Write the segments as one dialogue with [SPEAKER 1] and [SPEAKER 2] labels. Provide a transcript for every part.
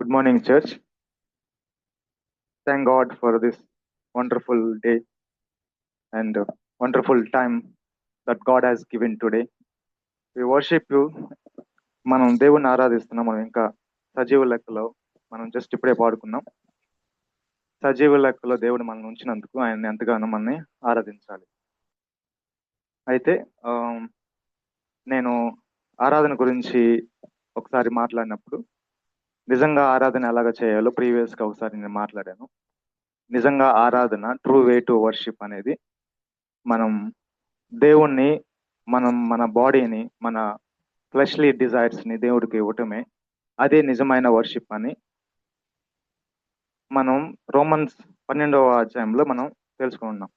[SPEAKER 1] Good morning, church. Thank God for this wonderful day and wonderful time that God has given today. We worship you. మనం దేవుణ్ణి ఆరాధిస్తున్నాం. మనం ఇంకా సజీవ లెక్కలో మనం జస్ట్ ఇప్పుడే పాడుకున్నాం. సజీవ లెక్కలో దేవుడు మనం ఉంచినందుకు ఆయన్ని ఎంతగానో మనని ఆరాధించాలి. అయితే నేను ఆరాధన గురించి ఒకసారి మాట్లాడినప్పుడు నిజంగా ఆరాధన ఎలాగ చేయాలో ప్రీవియస్గా ఒకసారి నేను మాట్లాడాను. నిజంగా ఆరాధన ట్రూ వే టు వర్షిప్ అనేది మనం దేవుణ్ణి మన బాడీని మన ఫ్లెష్లీ డిజైర్స్ని దేవుడికి ఇవ్వటమే అదే నిజమైన వర్షిప్ అని మనం రోమన్స్ 12వ అధ్యాయంలో మనం తెలుసుకున్నాం.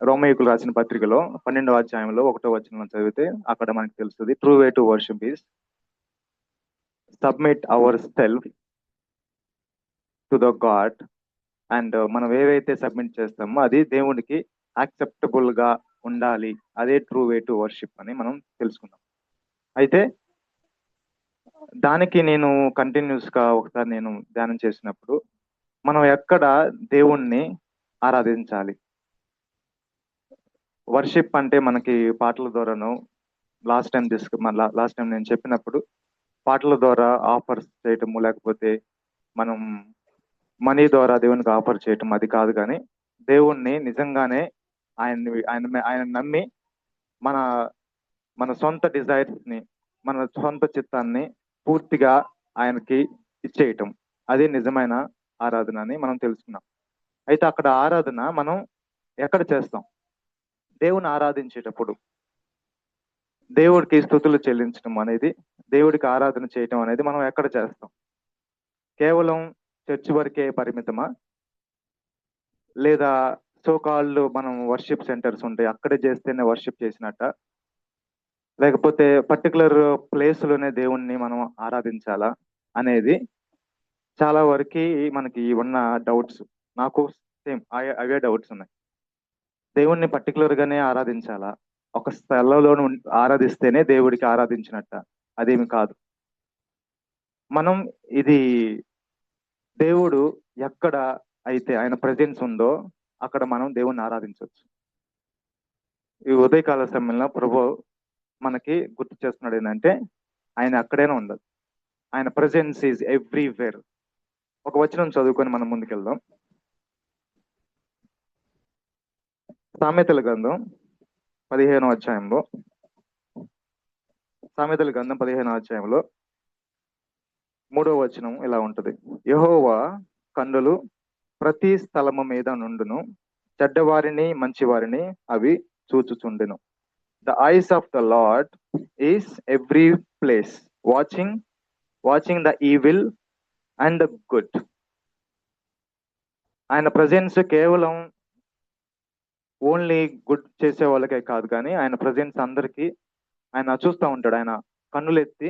[SPEAKER 1] రోమీయులకు రాసిన పత్రికలో 12వ అధ్యాయంలో 1వ వచనం చదివితే అక్కడ మనకి తెలుస్తుంది. True way to worship is submit our self to the God and మనం ఏవైతే సబ్మిట్ చేస్తామో అది దేవునికి యాక్సెప్టబుల్ గా ఉండాలి. అదే ట్రూ వే టు వర్షిప్ అని మనం తెలుసుకున్నాం. అయితే దానికి నేను కంటిన్యూస్ గా ఒకసారి నేను ధ్యానం చేసినప్పుడు మనం ఎక్కడ దేవుణ్ణి ఆరాధించాలి. వర్షిప్ అంటే మనకి పాటల ద్వారాను లాస్ట్ టైం నేను చెప్పినప్పుడు పాటల ద్వారా ఆఫర్స్ చేయటము లేకపోతే మనం మనీ ద్వారా దేవునికి ఆఫర్ చేయటం అది కాదు, కానీ దేవుణ్ణి నిజంగానే ఆయన నమ్మి మన సొంత డిజైర్స్ ని మన సొంత చిత్తాన్ని పూర్తిగా ఆయనకి ఇచ్చేయటం అది నిజమైన ఆరాధన అని మనం తెలుసుకున్నాం. అయితే అక్కడ ఆరాధన మనం ఎక్కడ చేస్తాం? దేవుని ఆరాధించేటప్పుడు దేవుడికి స్తుతులు చెల్లించడం అనేది, దేవుడికి ఆరాధన చేయటం అనేది మనం ఎక్కడ చేస్తాం? కేవలం చర్చ్ వరకే పరిమితమా? లేదా సోకాళ్ళు మనం వర్షిప్ సెంటర్స్ ఉంటాయి అక్కడే చేస్తేనే వర్షిప్ చేసినట్ట? లేకపోతే పర్టికులర్ ప్లేస్లోనే దేవుణ్ణి మనం ఆరాధించాలా అనేది చాలా వరకు మనకి ఉన్న డౌట్స్. నాకు సేమ్ అవే డౌట్స్ ఉన్నాయి. దేవుణ్ణి పర్టికులర్ గానే ఆరాధించాలా? ఒక స్థలంలో ఆరాధిస్తేనే దేవుడికి ఆరాధించినట్ట? అదేమి కాదు. మనం ఇది దేవుడు ఎక్కడ అయితే ఆయన ప్రెజెన్స్ ఉందో అక్కడ మనం దేవుణ్ణి ఆరాధించవచ్చు. ఈ ఉదయకాల సమయంలో ప్రభు మనకి గుర్తు చేస్తున్నాడు ఏంటంటే ఆయన అక్కడైనా ఉండదు. ఆయన ప్రెజెన్స్ ఈజ్ ఎవ్రీవేర్. ఒక వచనం చదువుకొని మనం ముందుకెళ్దాం. సామెతల గ్రంథం 15వ అధ్యాయంలో 3వ వచనం ఇలా ఉంటది. యెహోవా కన్నులు ప్రతి స్థలము మీద నుండును, చెడ్డవారిని మంచివారిని అవి చూచుచుండును. The eyes of the Lord is every place, watching the evil and the good. ఆయన ప్రజెన్స్ కేవలం ఓన్లీ గుడ్ చేసే వాళ్ళకే కాదు, కానీ ఆయన ప్రజెన్స్ అందరికీ ఆయన చూస్తూ ఉంటాడు. ఆయన కన్నులెత్తి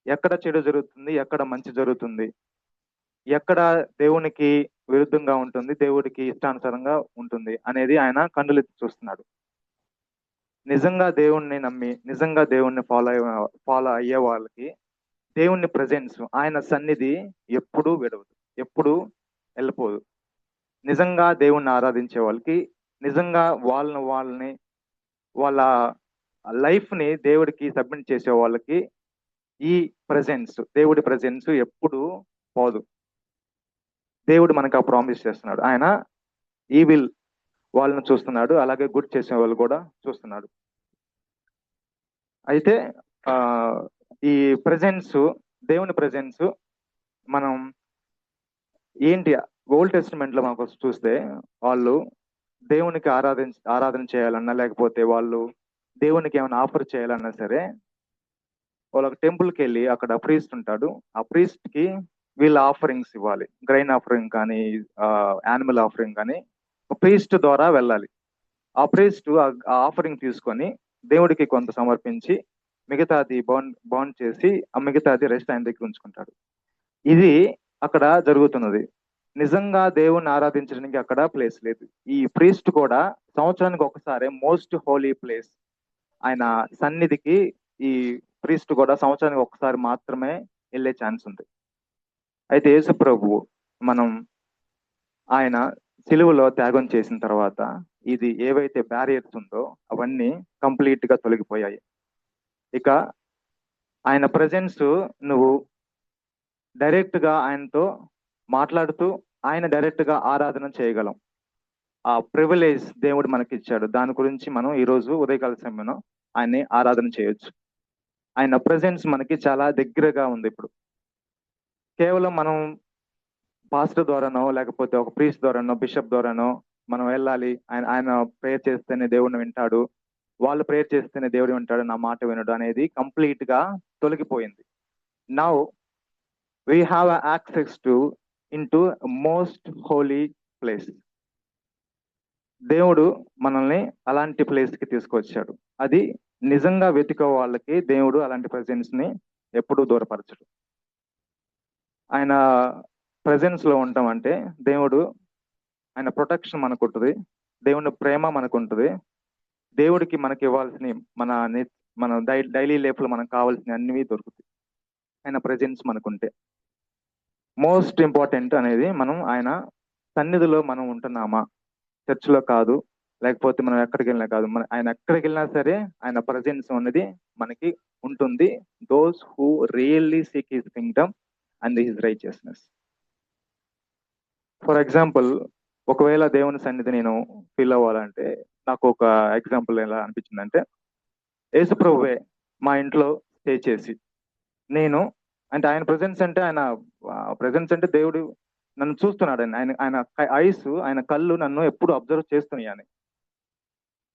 [SPEAKER 1] ఎక్కడ చెడు జరుగుతుంది, ఎక్కడ మంచి జరుగుతుంది, ఎక్కడ దేవునికి విరుద్ధంగా ఉంటుంది, దేవుడికి ఇష్టానుసారంగా ఉంటుంది అనేది ఆయన కన్నులెత్తి చూస్తున్నాడు. నిజంగా దేవుణ్ణి నమ్మి నిజంగా దేవుణ్ణి ఫాలో అయ్యే వాళ్ళకి దేవుని ప్రజెన్స్, ఆయన సన్నిధి ఎప్పుడూ విడవదు, ఎప్పుడూ వెళ్ళిపోదు. నిజంగా దేవుణ్ణి ఆరాధించే వాళ్ళకి, నిజంగా వాళ్ళ లైఫ్ ని దేవుడికి సబ్మిట్ చేసే వాళ్ళకి ఈ ప్రజెన్స్, దేవుడి ప్రజెన్స్ ఎప్పుడు పోదు. దేవుడు మనకు ఆ ప్రామిస్ చేస్తున్నాడు. ఆయన ఈవిల్ వాళ్ళని చూస్తున్నాడు, అలాగే గుడ్ చేసే వాళ్ళు కూడా చూస్తున్నాడు. అయితే ఈ ప్రజెన్స్, దేవుని ప్రజెన్స్ మనం ఏంటి ఓల్డ్ టెస్టిమెంట్ లో మనకు చూస్తే వాళ్ళు దేవునికి ఆరాధన చేయాలన్నా లేకపోతే వాళ్ళు దేవునికి ఏమైనా ఆఫర్ చేయాలన్నా సరే వాళ్ళకి టెంపుల్కి వెళ్ళి అక్కడ ప్రీస్ట్ ఉంటాడు, ఆ ప్రీస్ట్ కి వీళ్ళ ఆఫరింగ్స్ ఇవ్వాలి. గ్రైన్ ఆఫరింగ్ కానీ యానిమల్ ఆఫరింగ్ కానీ ప్రీస్ట్ ద్వారా వెళ్ళాలి. ఆ ప్రీస్ట్ ఆ ఆఫరింగ్ తీసుకొని దేవుడికి కొంత సమర్పించి మిగతాది బాండ్ చేసి ఆ మిగతాది రెస్ట్ ఆయన దగ్గర ఉంచుకుంటాడు. ఇది అక్కడ జరుగుతున్నది. నిజంగా దేవుణ్ణి ఆరాధించడానికి అక్కడ ప్లేస్ లేదు. ఈ ప్రీస్ట్ కూడా సంవత్సరానికి ఒకసారి మోస్ట్ హోలీ ప్లేస్ ఆయన సన్నిధికి ఈ ప్రీస్ట్ కూడా సంవత్సరానికి ఒకసారి మాత్రమే వెళ్ళే ఛాన్స్ ఉంది. అయితే యేసు ప్రభువు మనం ఆయన సిలువలో త్యాగం చేసిన తర్వాత ఇది ఏవైతే బ్యారియర్స్ ఉందో అవన్నీ కంప్లీట్ గా తొలగిపోయాయి. ఇక ఆయన ప్రజెన్స్ నువ్వు డైరెక్ట్ గా ఆయనతో మాట్లాడుతూ ఆయన డైరెక్ట్ గా ఆరాధన చేయగలం. ఆ ప్రివిలేజ్ దేవుడు మనకి ఇచ్చాడు. దాని గురించి మనం ఈ రోజు ఉదయకాల సమయంలో ఆయన్ని ఆరాధన చేయొచ్చు. ఆయన ప్రజెన్స్ మనకి చాలా దగ్గరగా ఉంది. ఇప్పుడు కేవలం మనం పాస్టర్ ద్వారానో లేకపోతే ఒక ప్రీస్ట్ ద్వారానో బిషప్ ద్వారానో మనం వెళ్ళాలి, ఆయన ఆయన ప్రేయర్ చేస్తేనే దేవుడిని వింటాడు, వాళ్ళు ప్రేయర్ చేస్తేనే దేవుడు వింటాడు, నా మాట వినడు అనేది కంప్లీట్ గా తొలగిపోయింది. Now we have access to into most holy place. దేవుడు మనల్ని అలాంటి ప్లేస్ కి తీసుకొచ్చాడు. అది నిజంగా వెతికే వాళ్ళకి దేవుడు అలాంటి ప్రెజెన్స్ ని ఎప్పుడూ దూరపరచడు. ఆయన ప్రెజెన్స్ లో ఉంటాం అంటే దేవుడు ఆయన ప్రొటెక్షన్ మనకు ఉంటుంది, దేవుని ప్రేమ మనకు ఉంటుంది, దేవుడికి మనకి ఇవ్వాల్సిన మన డైలీ లైఫ్ లో మనకు కావాల్సిన అన్ని దొరుకుతాయి ఆయన ప్రెజెన్స్ మనకుంటే. మోస్ట్ ఇంపార్టెంట్ అనేది మనం ఆయన సన్నిధిలో మనం ఉంటున్నామా, చర్చిలో కాదు, లేకపోతే మనం ఎక్కడికి వెళ్ళినా కాదు, ఆయన ఎక్కడికి వెళ్ళినా సరే ఆయన ప్రజెన్స్ అనేది మనకి ఉంటుంది. Those who really seek his Kingdom and his righteousness. For example, ఒకవేళ దేవుని సన్నిధి నేను ఫీల్ అవ్వాలంటే నాకు ఒక ఎగ్జాంపుల్ ఎలా అనిపించిందంటే, యేసుప్రభువే మా ఇంట్లో స్టే చేసి నేను అంటే ఆయన ప్రజెన్స్ అంటే ఆయన ప్రజెన్స్ అంటే దేవుడు నన్ను చూస్తున్నాడు. ఆయన ఆయన ఐస్, ఆయన కళ్ళు నన్ను ఎప్పుడు అబ్జర్వ్ చేస్తున్నాయని.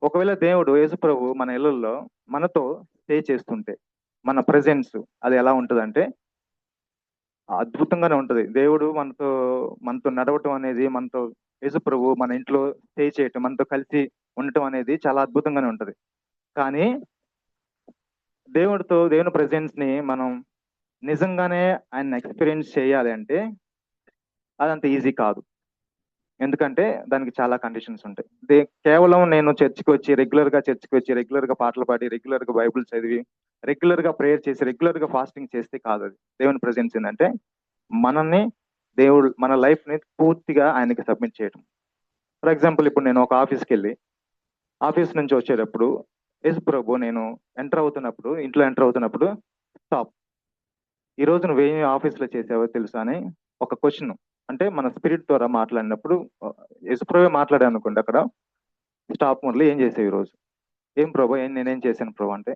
[SPEAKER 1] ఒకవేళ దేవుడు యేసుప్రభు మన ఇళ్ళల్లో మనతో స్టే చేస్తుంటే మన ప్రెజెన్స్ అది ఎలా ఉంటుందంటే అద్భుతంగానే ఉంటది. దేవుడు మనతో నడవటం అనేది, మనతో యేసుప్రభు మన ఇంట్లో స్టే చేయటం, మనతో కలిసి ఉండటం అనేది చాలా అద్భుతంగానే ఉంటది. కానీ దేవుని ప్రెజెన్స్ ని మనం నిజంగానే ఆయన ఎక్స్పీరియన్స్ చేయాలి అంటే అదంత ఈజీ కాదు. ఎందుకంటే దానికి చాలా కండిషన్స్ ఉంటాయి. కేవలం నేను రెగ్యులర్ గా పాటలు పాడి, రెగ్యులర్ గా బైబుల్ చదివి, రెగ్యులర్ గా ప్రేయర్ చేసి, రెగ్యులర్ గా ఫాస్టింగ్ చేస్తే కాదు అది. దేవుని ప్రెజెన్స్ ఏంటంటే మనల్ని దేవుడు మన లైఫ్ ని పూర్తిగా ఆయనకి సబ్మిట్ చేయడం. ఫర్ ఎగ్జాంపుల్, ఇప్పుడు నేను ఒక ఆఫీస్కి వెళ్ళి ఆఫీస్ నుంచి వచ్చేటప్పుడు యేసు ప్రభు నేను ఇంట్లో ఎంటర్ అవుతున్నప్పుడు స్టాప్, ఈ రోజు నువ్వేమి ఆఫీస్ లో చేసావో తెలుసా అని ఒక క్వశ్చన్, అంటే మన స్పిరిట్ ద్వారా మాట్లాడినప్పుడు యేసుప్రభువే మాట్లాడాను అనుకోండి, అక్కడ స్టాప్ మురళి ఏం చేసావు ఈ రోజు, ఏం ప్రభు నేనేం చేశాను ప్రభు అంటే,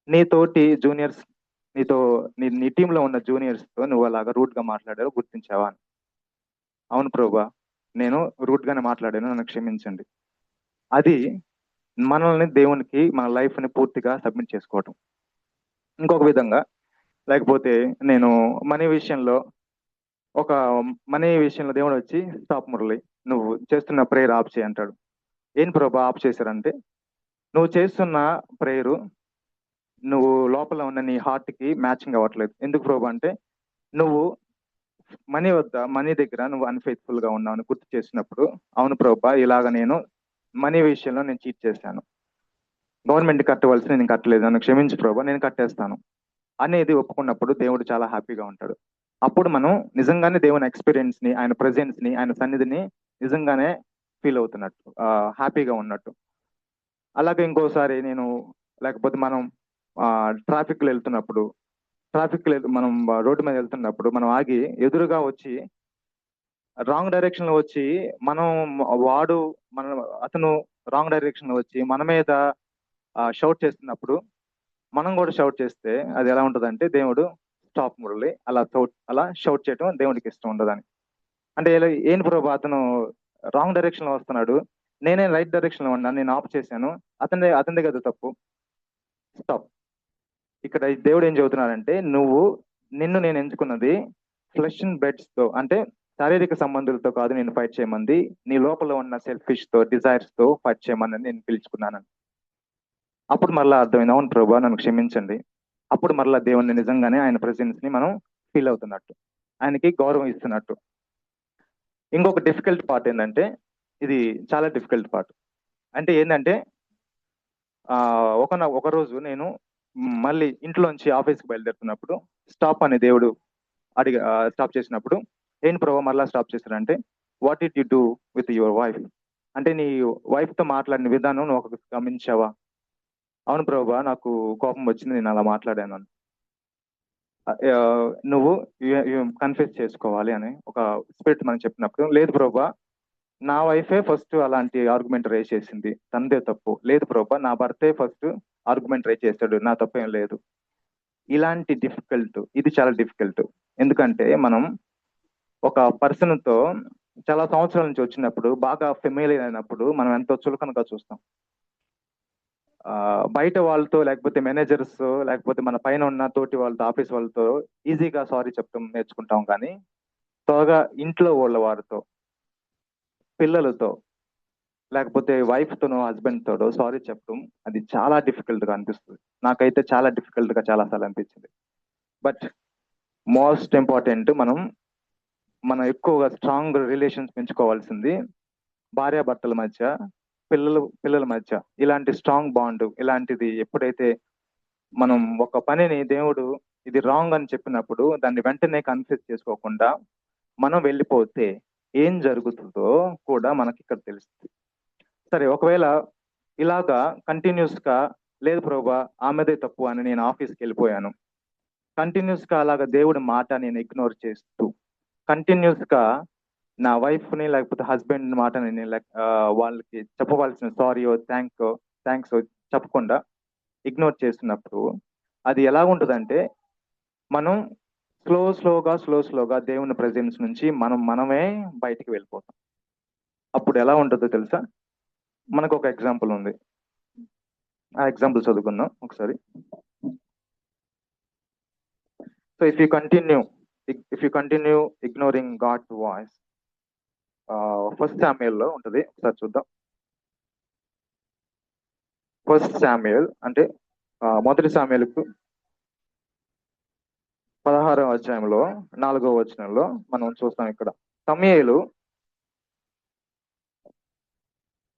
[SPEAKER 1] నీతోటి జూనియర్స్ నీ టీంలో ఉన్న జూనియర్స్ తో నువ్వు అలాగా రూట్ గా మాట్లాడారో గుర్తించావా అని. అవును ప్రభా, నేను రూట్ గానే మాట్లాడాను, నన్ను క్షమించండి. అది మనల్ని దేవునికి మన లైఫ్ ని పూర్తిగా సబ్మిట్ చేసుకోవటం. ఇంకొక విధంగా, లేకపోతే నేను మనీ విషయంలో దేవుడు వచ్చి స్టాప్ మురళి, నువ్వు చేస్తున్న ప్రేయర్ ఆఫ్ చేయి అంటాడు. ఏం ప్రభా ఆఫ్ చేశారంటే, నువ్వు చేస్తున్న ప్రేయరు నువ్వు లోపల ఉన్న నీ హార్ట్ కి మ్యాచింగ్ అవ్వట్లేదు. ఎందుకు ప్రభా అంటే, నువ్వు మనీ దగ్గర నువ్వు అన్ఫెయిత్ఫుల్ గా ఉన్నావు అని గుర్తు చేసినప్పుడు, అవును ప్రభా ఇలాగ నేను మనీ విషయంలో నేను చీట్ చేశాను, గవర్నమెంట్ కట్టవలసి నేను కట్టలేదు, నన్ను క్షమించు ప్రభా, నేను కట్టేస్తాను అనేది ఒప్పుకున్నప్పుడు దేవుడు చాలా హ్యాపీగా ఉంటాడు. అప్పుడు మనం నిజంగానే దేవుని ఎక్స్పీరియన్స్ ని, ఆయన ప్రెజెన్స్ ని, ఆయన సన్నిధిని నిజంగానే ఫీల్ అవుతున్నట్టు, హ్యాపీగా ఉన్నట్టు. అలాగే ఇంకోసారి లేకపోతే మనం ట్రాఫిక్ లో వెళ్తున్నప్పుడు, మనం రోడ్డు మీద వెళ్తున్నప్పుడు మనం ఆగి, ఎదురుగా వచ్చి రాంగ్ డైరెక్షన్ లో వచ్చి అతను రాంగ్ డైరెక్షన్ లో వచ్చి మన మీద షౌట్ చేస్తున్నప్పుడు మనం కూడా షౌట్ చేస్తే అది ఎలా ఉంటదంటే, దేవుడు స్టాప్ మురళి, అలా షౌట్ చేయటం దేవుడికి ఇష్టం ఉండదని. అంటే ఏంటి ప్రభు, అతను రాంగ్ డైరెక్షన్ లో వస్తున్నాడు, నేనే రైట్ డైరెక్షన్ లో ఉన్నాను, నేను ఆఫ్ చేశాను, అతనిదే కదా తప్పు, స్టాప్. ఇక్కడ దేవుడు ఏం చెబుతున్నాడంటే, నిన్ను నేను ఎంచుకున్నది ఫ్లెష్ అండ్ బ్లడ్స్ తో, అంటే శారీరక సంబంధులతో కాదు నేను ఫైట్ చేయమంది, నీ లోపల ఉన్న సెల్ఫిష్ తో, డిజైర్స్ తో ఫైట్ చేయమని నేను పిలుచుకున్నాను. అప్పుడు మరలా అర్థమైంది, అవును ప్రభా నన్ను క్షమించండి. అప్పుడు మరలా దేవుని నిజంగానే ఆయన ప్రెజెన్స్ ని మనం ఫీల్ అవుతున్నట్టు, ఆయనకి గౌరవం ఇస్తున్నట్టు. ఇంకొక డిఫికల్ట్ పార్ట్ ఏంటంటే, ఇది చాలా డిఫికల్ట్ పార్ట్. అంటే ఏంటంటే, ఒక రోజు నేను మళ్ళీ ఇంట్లోంచి ఆఫీస్కి బయలుదేరుతున్నప్పుడు స్టాప్ అని దేవుడు స్టాప్ చేసినప్పుడు, ఏంటి ప్రభా మరలా స్టాప్ చేశారంటే, what did you do with your wife? అంటే నీ వైఫ్ తో మాట్లాడిన విధానం నువ్వు ఒక గమనించావా? అవును ప్రభా, నాకు కోపం వచ్చింది, నేను అలా మాట్లాడాను అని. నువ్వు కన్ఫెస్ చేసుకోవాలి అని ఒక స్పిరిట్ మనకు చెప్పినప్పుడు, లేదు ప్రభా నా వైఫే ఫస్ట్ అలాంటి ఆర్గ్యుమెంట్ రేస్ చేసింది, తనదే తప్పు. లేదు ప్రభా నా భర్తే ఫస్ట్ ఆర్గ్యుమెంట్ రేస్ చేశాడు, నా తప్పేం లేదు. ఇలాంటి ఇది చాలా డిఫికల్ట్. ఎందుకంటే మనం ఒక పర్సన్ తో చాలా సంవత్సరాల నుంచి వచ్చినప్పుడు, బాగా ఫెమిలియర్ అయినప్పుడు మనం ఎంతో చులకనగా చూస్తాం. బయట వాళ్ళతో, లేకపోతే మేనేజర్స్, లేకపోతే మన పైన ఉన్న తోటి వాళ్ళతో, ఆఫీస్ వాళ్ళతో ఈజీగా సారీ చెప్తాం, నేర్చుకుంటాం. కానీ త్వరగా ఇంట్లో వారితో, పిల్లలతో, లేకపోతే వైఫ్ తోనో హస్బెండ్ తోడో సారీ చెప్పడం అది చాలా డిఫికల్ట్ గా అనిపిస్తుంది. నాకైతే చాలా డిఫికల్ట్ గా చాలా సార్లు అనిపించింది. బట్ మోస్ట్ ఇంపార్టెంట్, మనం ఎక్కువగా స్ట్రాంగ్ రిలేషన్స్ పెంచుకోవాల్సింది భార్యాభర్తల మధ్య, పిల్లల మధ్య. ఇలాంటి స్ట్రాంగ్ బాండ్, ఇలాంటిది ఎప్పుడైతే మనం ఒక పనిని దేవుడు ఇది రాంగ్ అని చెప్పినప్పుడు దాన్ని వెంటనే కన్ఫ్యూజ్ చేసుకోకుండా మనం వెళ్ళిపోతే ఏం జరుగుతుందో కూడా మనకి ఇక్కడ తెలుస్తుంది. సరే, ఒకవేళ ఇలాగా కంటిన్యూస్ గా, లేదు ప్రభా ఆమెదే తప్పు అని నేను ఆఫీస్కి వెళ్ళిపోయాను, కంటిన్యూస్ గా అలాగా దేవుడి మాట నేను ఇగ్నోర్ చేస్తూ, కంటిన్యూస్ గా నా వైఫ్ ని లేకపోతే హస్బెండ్ మాట నేను వాళ్ళకి చెప్పవలసిన సారీయో థ్యాంక్స్ చెప్పకుండా ఇగ్నోర్ చేస్తున్నప్పుడు అది ఎలా ఉంటుందంటే, మనం స్లోగా దేవుని ప్రెజెన్స్ నుంచి మనమే బయటికి వెళ్ళిపోతాం. అప్పుడు ఎలా ఉంటుందో తెలుసా? మనకు ఒక ఎగ్జాంపుల్ ఉంది, ఆ ఎగ్జాంపుల్ చదువుకుందాం ఒకసారి. So if you continue ignoring God's voice, first శామ్యూయల్లో ఉంటుంది, ఒకసారి చూద్దాం. ఫస్ట్ శామ్యూయల్ అంటే మొదటి శామ్యూయల్కు 16వ అధ్యాయంలో 4వ వచనంలో మనం చూస్తాం. ఇక్కడ సమూయేలు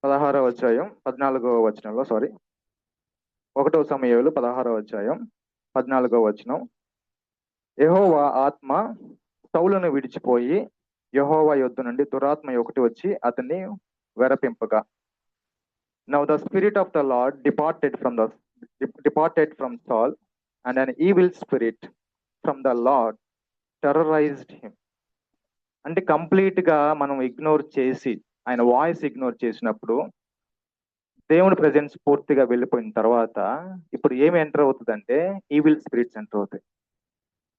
[SPEAKER 1] 16వ అధ్యాయం 14వ వచనంలో, 1వ సమూయేలు 16వ అధ్యాయం 14వ వచనం, యెహోవా ఆత్మ సౌలును విడిచిపోయి యెహోవా యొద్ద నుండి దురాత్మ ఒకటి వచ్చి అతన్ని వెరపింపగా, now the spirit of the Lord departed from Saul and an evil spirit from the Lord terrorized him. అంటే కంప్లీట్ గా మనం ఇగ్నోర్ చేసి, ఆయన వాయిస్ ఇగ్నోర్ చేసినప్పుడు దేవుని ప్రెజెన్స్ పూర్తిగా వెళ్ళిపోయిన తర్వాత ఇప్పుడు ఏమి ఎంటర్ అవుతుందంటే ఈవిల్ స్పిరిట్స్ ఎంటర్ అవుతాయి.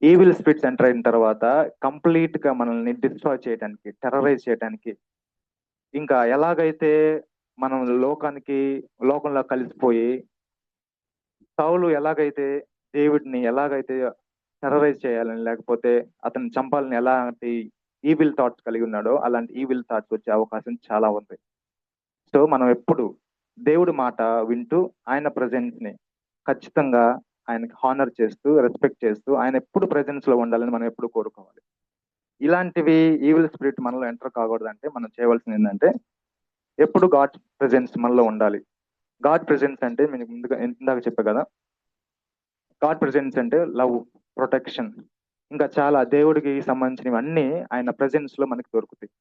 [SPEAKER 1] ఈవిల్ స్పిరిట్స్ ఎంటర్ అయిన తర్వాత కంప్లీట్ గా మనల్ని డిస్ట్రాయ్ చేయడానికి, టెర్రరైజ్ చేయడానికి, ఇంకా ఎలాగైతే మనం లోకంలో కలిసిపోయి సౌలు ఎలాగైతే దేవుడిని టెర్రరైజ్ చేయాలని, లేకపోతే అతన్ని చంపాలని ఎలాంటి ఈవిల్ థాట్స్ కలిగి ఉన్నాడో అలాంటి ఈవిల్ థాట్స్ వచ్చే అవకాశం చాలా ఉంది. సో మనం ఎప్పుడు దేవుడి మాట వింటూ ఆయన ప్రెజెన్స్ ని ఖచ్చితంగా ఆయనకి హానర్ చేస్తూ, రెస్పెక్ట్ చేస్తూ, ఆయన ఎప్పుడు ప్రెజెన్స్ లో ఉండాలని మనం ఎప్పుడు కోరుకోవాలి. ఇలాంటివి ఈవిల్ స్పిరిట్ మనలో ఎంటర్ కాకూడదంటే మనం చేయవలసింది ఏంటంటే, ఎప్పుడు గాడ్ ప్రెజెన్స్ మనలో ఉండాలి. గాడ్ ప్రెజెన్స్ అంటే మీకు ఇందాక చెప్పా కదా, గాడ్ ప్రెజెన్స్ అంటే లవ్, ప్రొటెక్షన్, ఇంకా చాలా దేవుడికి సంబంధించినవన్నీ ఆయన ప్రెజెన్స్ లో మనకి దొరుకుతాయి.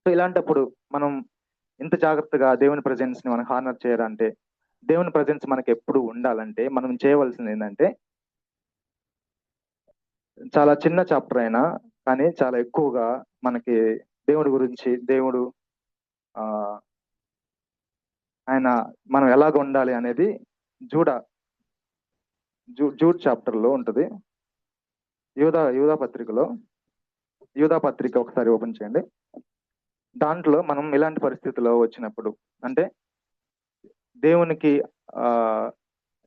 [SPEAKER 1] సో ఇలాంటప్పుడు మనం ఇంత జాగ్రత్తగా దేవుని ప్రెజెన్స్ ని మనం హానర్ చేయాలంటే, దేవుని ప్రెజెన్స్ మనకి ఎప్పుడు ఉండాలంటే మనం చేయవలసింది ఏంటంటే, చాలా చిన్న చాప్టర్ అయినా కానీ చాలా ఎక్కువగా మనకి దేవుడి గురించి, దేవుడు ఆయన మనం ఎలాగ ఉండాలి అనేది జూడ్ చాప్టర్ లో ఉంటుంది. యూదా పత్రిక ఒకసారి ఓపెన్ చేయండి. దాంట్లో మనం ఇలాంటి పరిస్థితుల్లో వచ్చినప్పుడు, అంటే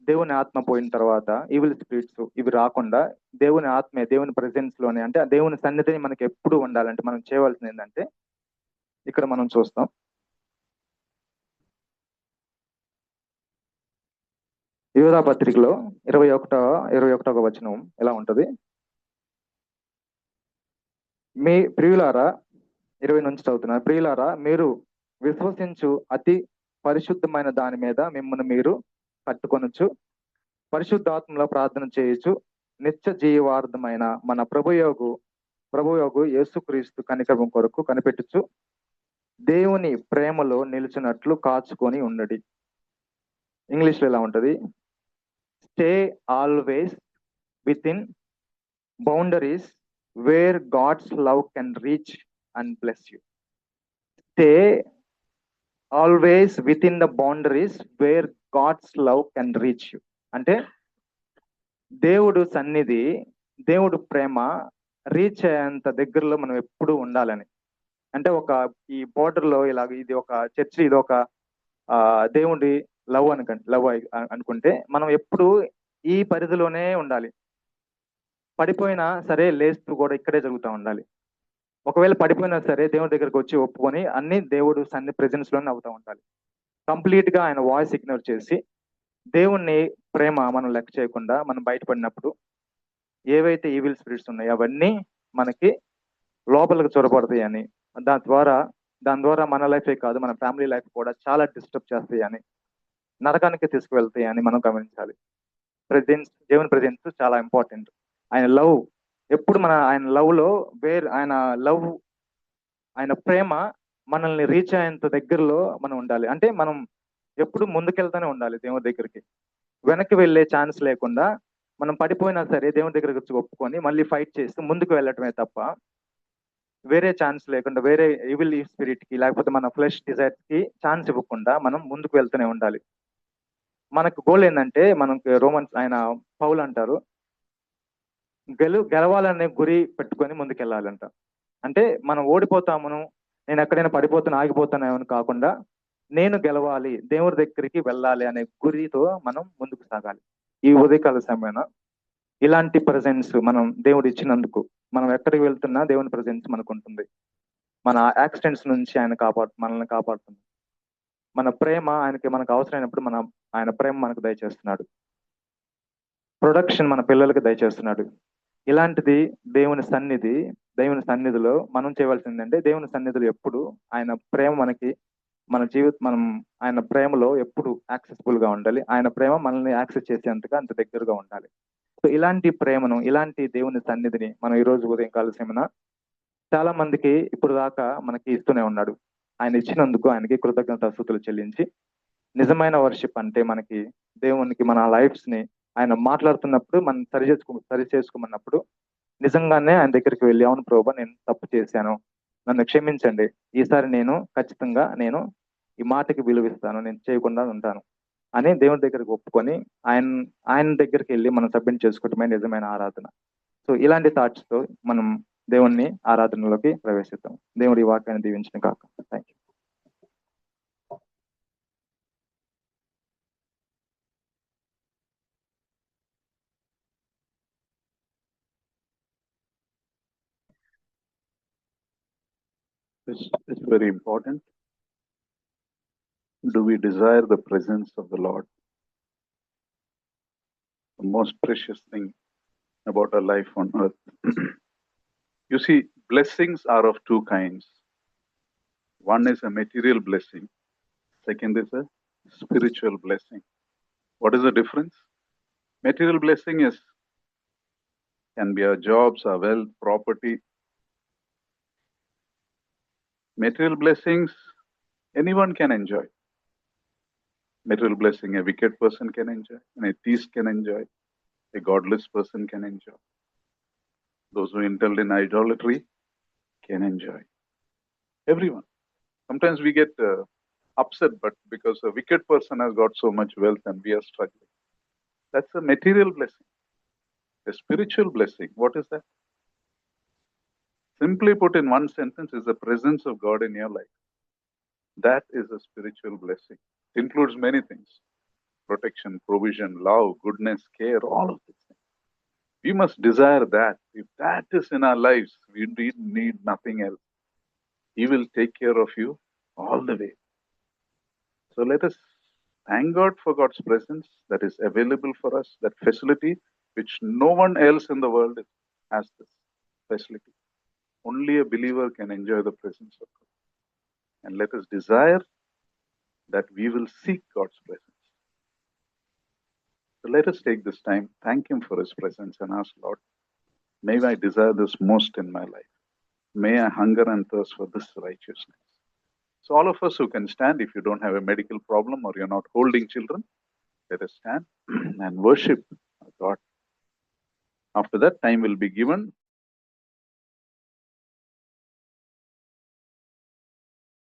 [SPEAKER 1] దేవుని ఆత్మ పోయిన తర్వాత ఈవిల్ స్పిరిట్స్ ఇవి రాకుండా దేవుని ఆత్మే, దేవుని ప్రెజెన్స్ లోనే, అంటే దేవుని సన్నిధిని మనకి ఎప్పుడు ఉండాలంటే మనం చేయవలసింది ఏంటంటే, ఇక్కడ మనం చూస్తాం యూదా పత్రికలో 21వ వచనం ఎలా ఉంటది, మీ ప్రియులారా, 20 నుంచి చదువుతున్నారు. ప్రియులారా, మీరు విశ్వసించు అతి పరిశుద్ధమైన దాని మీద మిమ్మల్ని మీరు కట్టుకొనొచ్చు, పరిశుద్ధాత్మలో ప్రార్థన చేయొచ్చు, నిత్య జీవార్థమైన మన ప్రభుయోగు యేసుక్రీస్తు కనికరం కొరకు కనిపెట్టుచు దేవుని ప్రేమలో నిలిచినట్లు కాచుకొని ఉండడి. ఇంగ్లీష్ లో ఎలా ఉంటది? Stay always within boundaries where God's love can reach and bless you. Stay always within the boundaries where God's love can reach you. అంటే దేవుడు సన్నిధి, దేవుడు ప్రేమ రీచ్ అయ్యేంత దగ్గరలో మనం ఎప్పుడు ఉండాలని. అంటే ఈ బోర్డర్ లో ఇలాగ ఇది ఒక చర్చి, ఇది ఒక దేవుడి లవ్ అనుకుంటే మనం ఎప్పుడు ఈ పరిధిలోనే ఉండాలి. పడిపోయినా సరే లేస్తూ కూడా ఇక్కడే జరుగుతూ ఉండాలి. ఒకవేళ పడిపోయినా సరే దేవుడి దగ్గరకు వచ్చి ఒప్పుకొని అన్ని దేవుడు ప్రెజెన్స్ లోనే అవుతూ ఉండాలి. కంప్లీట్ గా ఆయన వాయిస్ ఇగ్నోర్ చేసి దేవుణ్ణి ప్రేమ మనం లెక్క చేయకుండా మనం బయటపడినప్పుడు ఏవైతే ఈవిల్ స్పిరిట్స్ ఉన్నాయో అవన్నీ మనకి లోపలికి చొరబడతాయి అని, దాని ద్వారా మన లైఫే కాదు మన ఫ్యామిలీ లైఫ్ కూడా చాలా డిస్టర్బ్ చేస్తాయి అని, నరకానికి తీసుకువెళ్తాయి అని మనం గమనించాలి. దేవుని ప్రెజెన్స్ చాలా ఇంపార్టెంట్. ఆయన లవ్ ఎప్పుడు ఆయన లవ్ లో ఆయన ప్రేమ మనల్ని రీచ్ అయ్యేంత దగ్గరలో మనం ఉండాలి. అంటే మనం ఎప్పుడు ముందుకెళ్తానే ఉండాలి దేవుడి దగ్గరికి. వెనక్కి వెళ్ళే ఛాన్స్ లేకుండా మనం పడిపోయినా సరే దేవుడి దగ్గరికి వచ్చి ఒప్పుకొని మళ్ళీ ఫైట్ చేస్తూ ముందుకు వెళ్ళటమే తప్ప వేరే ఛాన్స్ లేకుండా, వేరే ఈవిల్ స్పిరిట్ కి లేకపోతే మన ఫ్లెష్ డిజైర్స్ కి ఛాన్స్ ఇవ్వకుండా మనం ముందుకు వెళ్తూనే ఉండాలి. మనకు గోల్ ఏంటంటే, మనకు ఆయన పౌలు అంటారు, గెలవాలనే గురి పెట్టుకొని ముందుకెళ్ళాలంట. అంటే మనం ఓడిపోతామును, నేను ఎక్కడైనా పడిపోతాను ఆగిపోతాను కాకుండా నేను గెలవాలి, దేవుడి దగ్గరికి వెళ్ళాలి అనే గురితో మనం ముందుకు సాగాలి. ఈ ఉదయకాల సమయాన ఇలాంటి ప్రజెన్స్ మనం దేవుడు ఇచ్చినందుకు మనం ఎక్కడికి వెళ్తున్నా దేవుని ప్రజెన్స్ మనకు ఉంటుంది. మన యాక్సిడెంట్స్ నుంచి మనల్ని కాపాడుతుంది. మన ప్రేమ మనకు అవసరమైనప్పుడు ఆయన ప్రేమ మనకు దయచేస్తున్నాడు. ప్రొడక్షన్ మన పిల్లలకి దయచేస్తున్నాడు. ఇలాంటిది దేవుని సన్నిధిలో మనం చేయవలసిందంటే, దేవుని సన్నిధిలో ఎప్పుడు ఆయన ప్రేమ మనం ఆయన ప్రేమలో ఎప్పుడు యాక్సెసిబుల్ గా ఉండాలి. ఆయన ప్రేమ మనల్ని యాక్సెస్ చేసేంతగా అంత దగ్గరగా ఉండాలి. సో ఇలాంటి ప్రేమను, ఇలాంటి దేవుని సన్నిధిని మనం ఈ రోజు ఉదయం కాల సమయాన చాలా మందికి ఇప్పుడు దాకా మనకి ఇస్తూనే ఉన్నాడు. ఆయన ఇచ్చినందుకు ఆయనకి కృతజ్ఞతాస్తుతులు చెల్లించి, నిజమైన వర్షిప్ అంటే మనకి దేవునికి మన లైఫ్స్ ని ఆయన మాట్లాడుతున్నప్పుడు మనం సరి చేసుకోమన్నప్పుడు నిజంగానే ఆయన దగ్గరికి వెళ్ళి, అవును ప్రభువా నేను తప్పు చేశాను, నన్ను క్షమించండి, ఈసారి ఖచ్చితంగా ఈ మాటకి విలువిస్తాను, నేను చేయకుండా ఉంటాను అని దేవుడి దగ్గరికి ఒప్పుకొని ఆయన దగ్గరికి వెళ్ళి మనం సబ్మిట్ చేసుకోవటమే నిజమైన ఆరాధన. సో ఇలాంటి థాట్స్ తో మనం దేవుణ్ణి ఆరాధనలోకి ప్రవేశిద్దాం. దేవుడి వాక్యాన్ని దీవించిన కాక. Thank you.
[SPEAKER 2] It's very important. Do we desire the presence of the Lord? The most precious thing about our life on earth. You see, blessings are of two kinds. One is a material blessing. Second is a spiritual blessing. What is the difference? Material blessing can be our jobs, our wealth, property. Material blessings, anyone can enjoy. Material blessing, a wicked person can enjoy, an atheist can enjoy, a godless person can enjoy. Those who indulge in idolatry can enjoy. Everyone. Sometimes we get upset, but because a wicked person has got so much wealth and we are struggling. That's a material blessing. A spiritual blessing, what is that? Simply put in one sentence, is the presence of God in your life. That is a spiritual blessing. It includes many things: protection, provision, love, goodness, care, all of these things. We must desire that. If that is in our lives, we need nothing else. He will take care of you all the way. So let us thank God for God's presence that is available for us, that facility which no one else in the world has this facility. Only a believer can enjoy the presence of God. And let us desire that we will seek God's presence. So let us take this time, thank Him for His presence, and ask, Lord, may I desire this most in my life. May I hunger and thirst for this righteousness. So all of us who can stand, if you don't have a medical problem or you're not holding children, let us stand and worship God. After that, time will be given